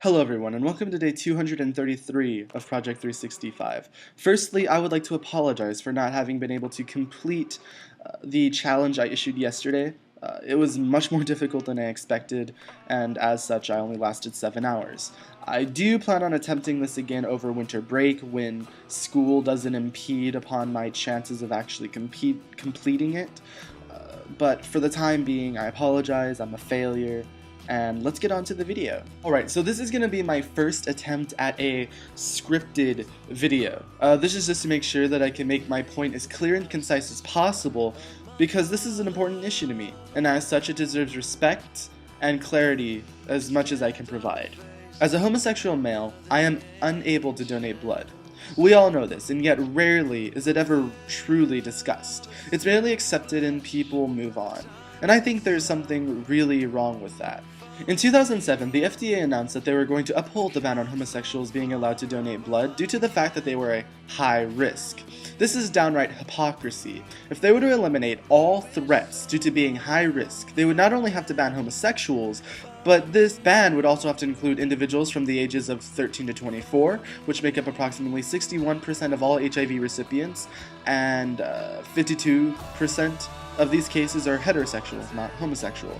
Hello everyone, and welcome to day 233 of Project 365. Firstly, I would like to apologize for not having been able to complete the challenge I issued yesterday. It was much more difficult than I expected, and as such, I only lasted 7 hours. I do plan on attempting this again over winter break when school doesn't impede upon my chances of actually completing it. But for the time being, I apologize, I'm a failure. And let's get on to the video. Alright, so this is going to be my first attempt at a scripted video. This is just to make sure that I can make my point as clear and concise as possible, because this is an important issue to me, and as such it deserves respect and clarity as much as I can provide. As a homosexual male, I am unable to donate blood. We all know this, and yet rarely is it ever truly discussed. It's barely accepted and people move on. And I think there's something really wrong with that. In 2007, the FDA announced that they were going to uphold the ban on homosexuals being allowed to donate blood due to the fact that they were a high risk. This is downright hypocrisy. If they were to eliminate all threats due to being high risk, they would not only have to ban homosexuals, but this ban would also have to include individuals from the ages of 13 to 24, which make up approximately 61% of all HIV recipients, and 52% of these cases are heterosexuals, not homosexual.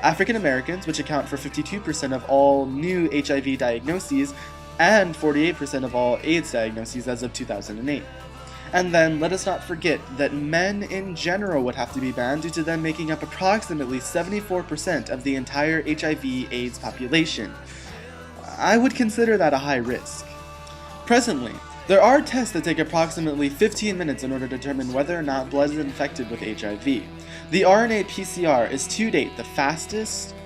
African Americans, which account for 52% of all new HIV diagnoses, and 48% of all AIDS diagnoses as of 2008. And then let us not forget that men in general would have to be banned due to them making up approximately 74% of the entire HIV/AIDS population. I would consider that a high risk. Presently, there are tests that take approximately 15 minutes in order to determine whether or not blood is infected with HIV. The RNA PCR is to date the fastest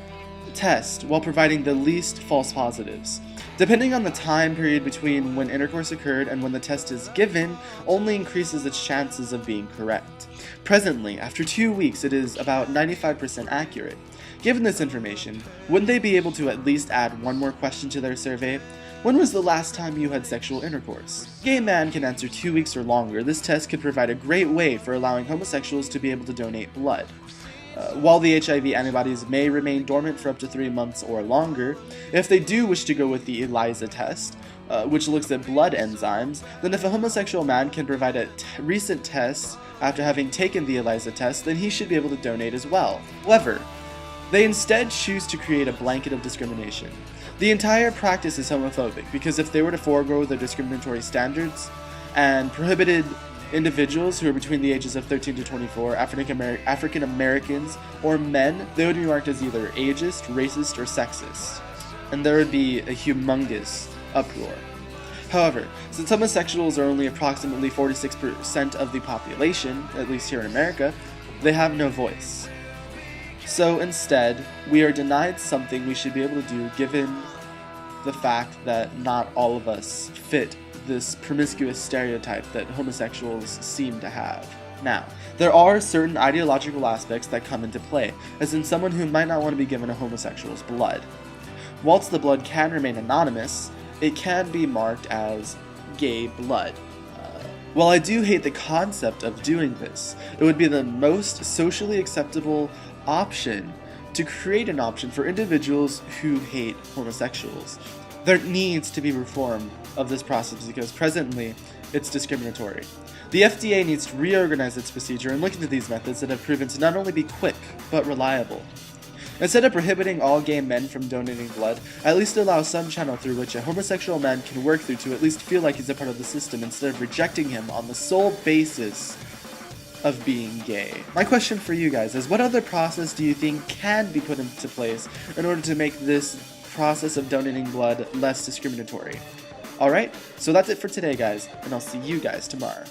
test while providing the least false positives. Depending on the time period between when intercourse occurred and when the test is given, only increases its chances of being correct. Presently, after 2 weeks, it is about 95% accurate. Given this information, wouldn't they be able to at least add one more question to their survey? When was the last time you had sexual intercourse? A gay man can answer 2 weeks or longer. This test could provide a great way for allowing homosexuals to be able to donate blood. While the HIV antibodies may remain dormant for up to 3 months or longer, if they do wish to go with the ELISA test, which looks at blood enzymes, then if a homosexual man can provide a recent test after having taken the ELISA test, then he should be able to donate as well. However, they instead choose to create a blanket of discrimination. The entire practice is homophobic because if they were to forego their discriminatory standards and prohibited individuals who are between the ages of 13 to 24, African Americans, or men, they would be marked as either ageist, racist, or sexist. And there would be a humongous uproar. However, since homosexuals are only approximately 46% of the population, at least here in America, they have no voice. So instead, we are denied something we should be able to do given the fact that not all of us fit this promiscuous stereotype that homosexuals seem to have. Now, there are certain ideological aspects that come into play, as in someone who might not want to be given a homosexual's blood. Whilst the blood can remain anonymous, it can be marked as gay blood. While I do hate the concept of doing this, it would be the most socially acceptable option to create an option for individuals who hate homosexuals. There needs to be reform of this process because presently it's discriminatory. The FDA needs to reorganize its procedure and look into these methods that have proven to not only be quick, but reliable. Instead of prohibiting all gay men from donating blood, at least allow some channel through which a homosexual man can work through to at least feel like he's a part of the system instead of rejecting him on the sole basis of being gay. My question for you guys is, what other process do you think can be put into place in order to make this process of donating blood less discriminatory? Alright, so that's it for today guys, and I'll see you guys tomorrow.